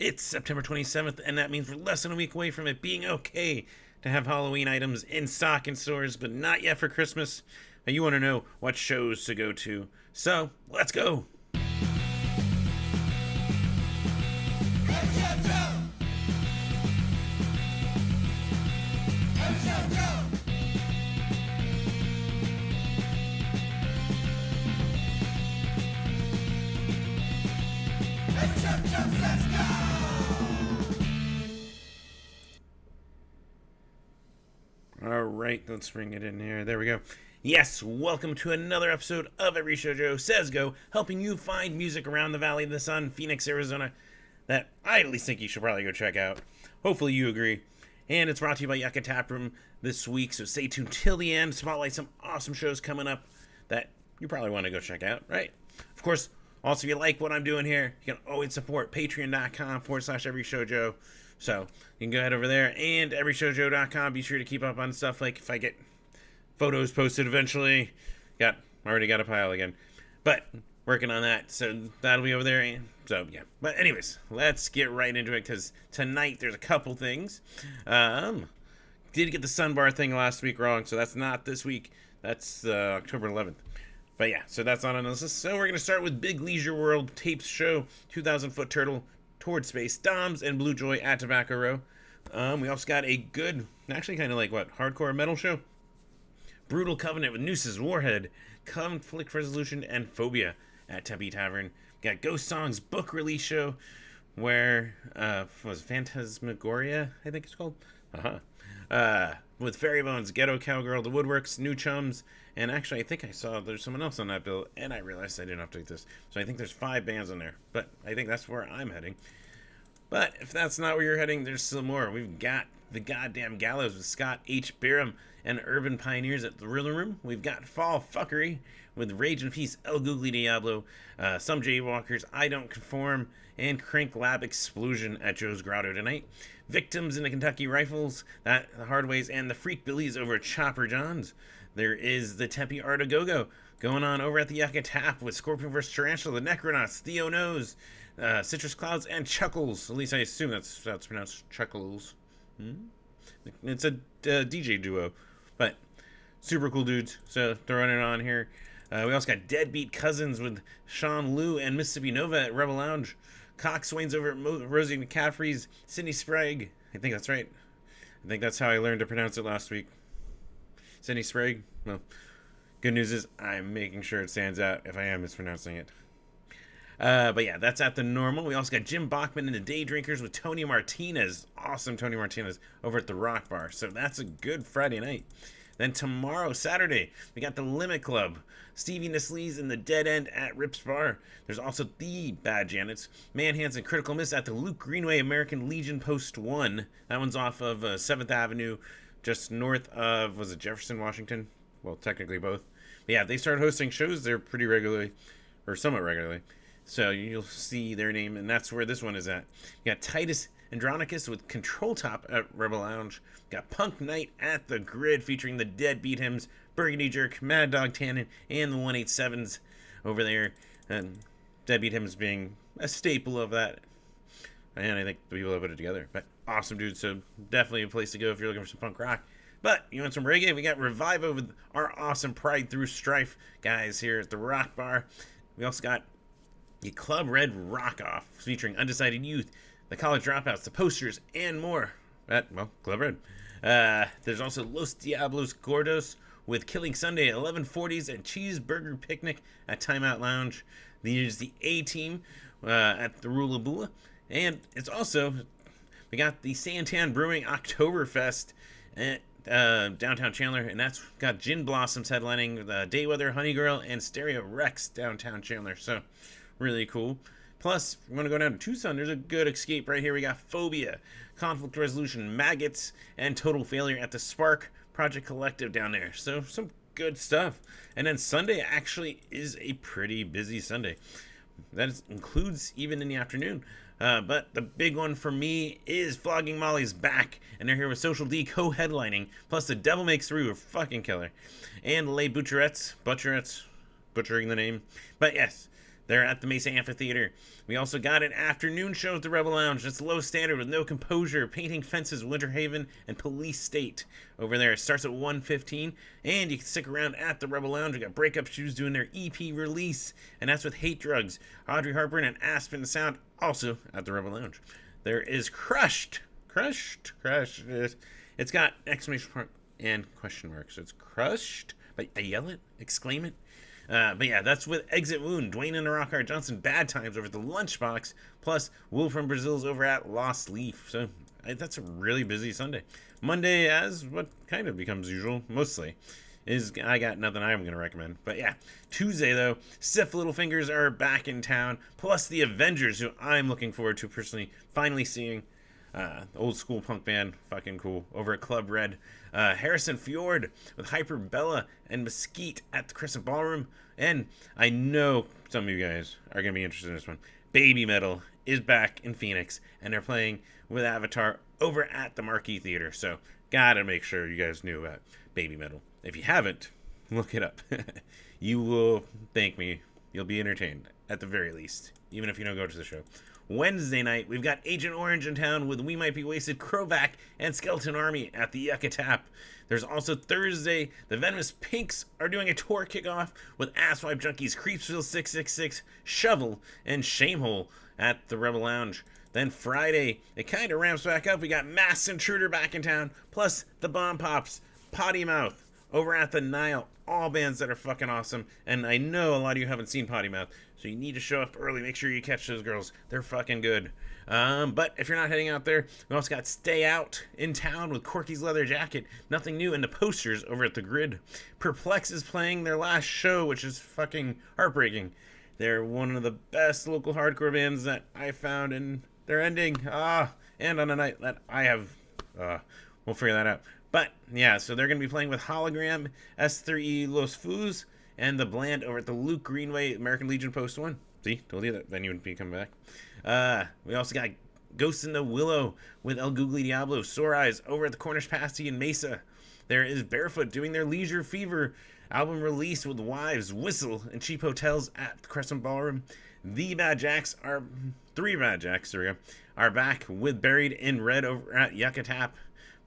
It's September 27th, and that means we're less than a week away from it being okay to have Halloween items in stock in stores, but not yet for Christmas. And you want to know what shows to go to. So, let's go! All right, let's bring it in here. There we go. Yes, welcome to another episode of Every Shoujo Says Go, helping you find music around the Valley of the Sun, Phoenix, Arizona, that I at least think you should probably go check out. Hopefully you agree. And it's brought to you by Yucca Taproom this week, so stay tuned till the end. Spotlight some awesome shows coming up that you probably want to go check out, right? Of course, also if you like what I'm doing here, you can always support patreon.com/everyshoujo. So you can go head over there and everyshoujo.com. Be sure to keep up on stuff like if I get photos posted eventually. Already got a pile again. But working on that. So that'll be over there. So yeah. But anyways, let's get right into it because tonight there's a couple things. Did get the Sun Bar thing last week wrong, so that's not this week. That's October 11th. But yeah, so that's on analysis. So we're going to start with Big Leisure World Tapes Show, 2,000 Foot Turtle, Toward Space, Doms, and Blue Joy at Tobacco Row. We also got a good, actually kind of like hardcore metal show? Brutal Covenant with Nooses, Warhead, Conflict Resolution, and Phobia at Tempe Tavern. Got Ghost Songs book release show, where, was Phantasmagoria, I think it's called? With Fairy Bones, Ghetto Cowgirl, The Woodworks, New Chums, and actually I think I saw there's someone else on that bill, and I realized I didn't update this. So I think there's 5 bands on there, but I think that's where I'm heading. But if that's not where you're heading, there's still more. We've got The Goddamn Gallows with Scott H. Byram and Urban Pioneers at the Riddle Room. We've got Fall Fuckery with Rage and Peace, El Googly Diablo, Some Jaywalkers, I Don't Conform, and Crank Lab Explosion at Joe's Grotto tonight. Victims in the Kentucky Rifles, the Hardways, and the Freak Billies over at Chopper John's. There is the Tempe Art of Go-Go going on over at the Yucca Tap with Scorpion vs. Tarantula, the Necronauts, Theo Knows, Citrus Clouds, and Chuckles. At least I assume that's pronounced Chuckles. It's a DJ duo, but super cool dudes. So throwing it on here. We also got Deadbeat Cousins with Sean Liu and Mississippi Nova at Rebel Lounge. Coxswain's over at Rosie McCaffrey's, Sydney Sprague. I think that's right. I think that's how I learned to pronounce it last week. Sydney Sprague. Well, good news is I'm making sure it stands out if I am mispronouncing it. But yeah, that's at the normal. We also got Jim Bachman and the Day Drinkers with Tony Martinez. Awesome Tony Martinez over at the Rock Bar. So that's a good Friday night. Then tomorrow, Saturday, we got the Limit Club. Stevie Nislees and the Dead End at Rips Bar. There's also the Bad Janets. Manhands and Critical Miss at the Luke Greenway American Legion Post 1. That one's off of 7th Avenue, just north of, was it Jefferson, Washington? Well, technically both. But yeah, they start hosting shows there pretty regularly, or somewhat regularly. So you'll see their name, and that's where this one is at. You got Titus Andronicus with Control Top at Rebel Lounge. Got Punk Night at the Grid featuring the Deadbeat Hymns, Burgundy Jerk, Mad Dog Tannen, and the 187s over there. And Deadbeat Hymns being a staple of that. And I think the people that put it together. But awesome, dude. So definitely a place to go if you're looking for some punk rock. But you want some reggae? We got Revivo with our awesome Pride Through Strife guys here at the Rock Bar. We also got the Club Red Rock Off featuring Undecided Youth, the College Dropouts, the Posters, and more at, Club Red. There's also Los Diablos Gordos with Killing Sunday at 1140s and Cheeseburger Picnic at Timeout Lounge. There's the A-Team at the Rulabula. And it's also, we got the Santan Brewing Oktoberfest at downtown Chandler, and that's got Gin Blossoms headlining Dayweather, Honey Girl, and Stereo Rex downtown Chandler. So really cool. Plus, if you want to go down to Tucson, there's a good escape right here. We got Phobia, Conflict Resolution, Maggots, and Total Failure at the Spark Project Collective down there. So some good stuff. And then Sunday actually is a pretty busy Sunday. That includes even in the afternoon. But the big one for me is Flogging Molly's back, and they're here with Social D co-headlining, plus The Devil Makes Three, a fucking killer, and Les Butcherettes, butchering the name. But yes, They're at the Mesa Amphitheater. We also got an afternoon show at the Rebel Lounge. It's low standard with no composure, painting fences, Winter Haven, and Police State over there. It starts at 1:15, and you can stick around at the Rebel Lounge. We got Breakup Shoes doing their EP release, and that's with Hate Drugs. Audrey Harper and Aspen Sound also at the Rebel Lounge. There is Crushed. It's got exclamation mark and question marks. So it's Crushed. But I yell it, exclaim it. But yeah, that's with Exit Wound, Dwayne and the Rockhard Johnson, Bad Times over at the Lunchbox, plus Will from Brazil's over at Lost Leaf. So that's a really busy Sunday. Monday, as what kind of becomes usual, mostly, is I got nothing I'm going to recommend. But yeah, Tuesday, though, Stiff Little Fingers are back in town, plus the Avengers, who I'm looking forward to personally finally seeing. Old school punk band, fucking cool, over at Club Red. Harrison Fjord with Hyperbella and Mesquite at the Crescent Ballroom. And I know some of you guys are going to be interested in this one. Baby Metal is back in Phoenix, and they're playing with Avatar over at the Marquee Theater. So, gotta make sure you guys knew about Baby Metal. If you haven't, look it up. You will thank me. You'll be entertained, at the very least, even if you don't go to the show. Wednesday night, we've got Agent Orange in town with We Might Be Wasted, Krovac, and Skeleton Army at the Yucca Tap. There's also Thursday, the Venomous Pinks are doing a tour kickoff with Asswipe Junkies, Creepsville 666, Shovel, and Shamehole at the Rebel Lounge. Then Friday, it kind of ramps back up. We got Mass Intruder back in town, plus the Bomb Pops, Potty Mouth, over at the Nile. All bands that are fucking awesome. And I know a lot of you haven't seen Potty Mouth, so you need to show up early. Make sure you catch those girls. They're fucking good. But if you're not heading out there, we also got Stay Out in town with Corky's Leather Jacket. Nothing new in the posters over at the Grid. Perplex is playing their last show, which is fucking heartbreaking. They're one of the best local hardcore bands that I found, and they're ending. And on a night that I have. We'll figure that out. But, yeah, so they're going to be playing with Hologram, S3E Los Fus, and The Bland over at the Luke Greenway American Legion Post 1. See? Told you that venue would be coming back. We also got Ghosts in the Willow with El Googly Diablo, Sore Eyes over at the Cornish Pasty in Mesa. There is Barefoot doing their Leisure Fever album release with Wives, Whistle, and Cheap Hotels at the Crescent Ballroom. Three Bad Jacks, there we go, are back with Buried in Red over at Yucca Tap.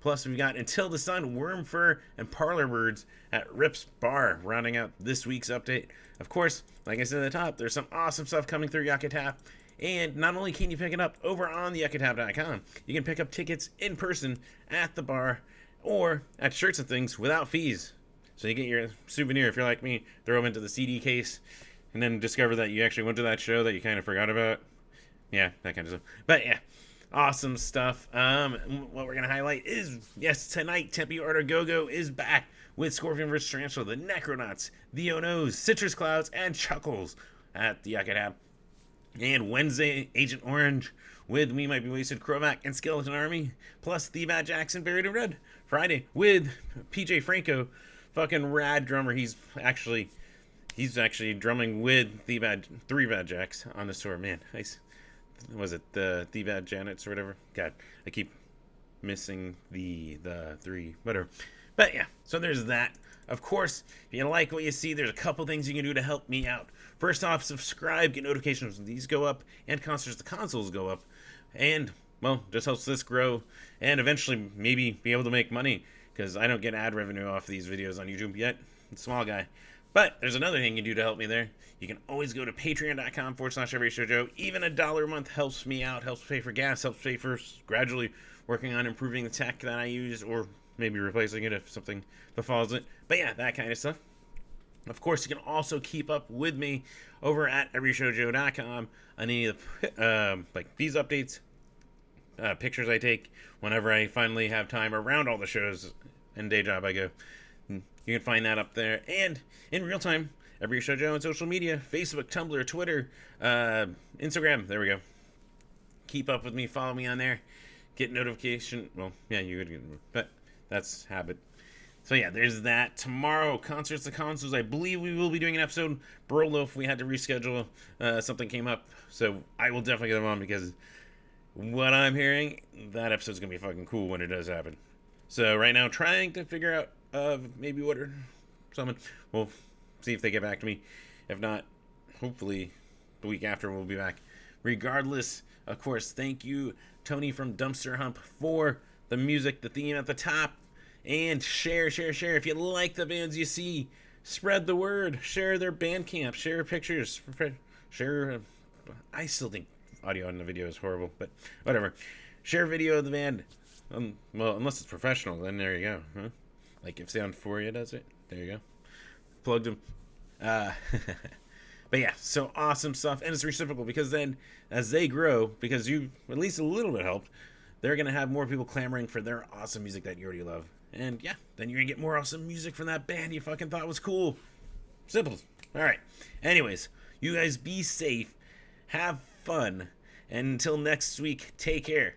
Plus, we've got Until the Sun, Worm Fur, and Parlor Birds at Rip's Bar, rounding out this week's update. Of course, like I said at the top, there's some awesome stuff coming through Yucca Tap. And not only can you pick it up over on the yuccatap.com, you can pick up tickets in person at the bar or at Shirts and Things without fees. So you get your souvenir, if you're like me, throw them into the CD case, and then discover that you actually went to that show that you kind of forgot about. Yeah, that kind of stuff. But yeah. Awesome stuff. What we're going to highlight is, yes, tonight, Tempe Art of Go-Go is back with Scorpion vs. Tarantula, the Necronauts, the Onos, Citrus Clouds, and Chuckles at the Yucca Tap. And Wednesday, Agent Orange with We Might Be Wasted, Krovac, and Skeleton Army, plus the Bad Jackson Buried in Red. Friday with PJ Franco, fucking rad drummer. He's actually drumming with the Three Bad Jacks on this tour. Man, nice. Was it the Bad Janets or whatever? God, I keep missing the three, whatever. But yeah, so there's that. Of course, if you like what you see, there's a couple things you can do to help me out. First off, subscribe, get notifications when these go up, and concerts the consoles go up. And, well, just helps this grow, and eventually maybe be able to make money, because I don't get ad revenue off these videos on YouTube yet. I'm a small guy. But there's another thing you can do to help me there. You can always go to patreon.com/EveryShowJoe. Even $1 a month helps me out, helps pay for gas, helps pay for gradually working on improving the tech that I use, or maybe replacing it if something befalls it. But yeah, that kind of stuff. Of course, you can also keep up with me over at EveryShowJoe.com on any of the, like these updates, pictures I take whenever I finally have time around all the shows and day job I go. You can find that up there. And in real time, Every Show Joe on social media, Facebook, Tumblr, Twitter, Instagram. There we go. Keep up with me. Follow me on there. Get notification. Well, yeah, you would, but that's habit. So yeah, there's that. Tomorrow, Concerts the Consoles. I believe we will be doing an episode. Burlo, if we had to reschedule, something came up. So I will definitely get them on, because what I'm hearing, that episode's going to be fucking cool when it does happen. So right now, trying to figure out maybe what or something. We'll see if they get back to me. If not, hopefully the week after we'll be back. Regardless, of course, thank you, Tony from Dumpster Hump, for the music, the theme at the top. And share. If you like the bands you see, spread the word. Share their Bandcamp. Share pictures. Share. I still think audio and the video is horrible, but whatever. Share a video of the band. Well, unless it's professional, then there you go. Huh? Like if Sound Foria does it, there you go. Plugged them. But yeah, so awesome stuff, and it's reciprocal because then as they grow, because you at least a little bit helped, they're gonna have more people clamoring for their awesome music that you already love. And yeah, then you're gonna get more awesome music from that band you fucking thought was cool. Simple. Alright. Anyways, you guys be safe, have fun, and until next week, take care.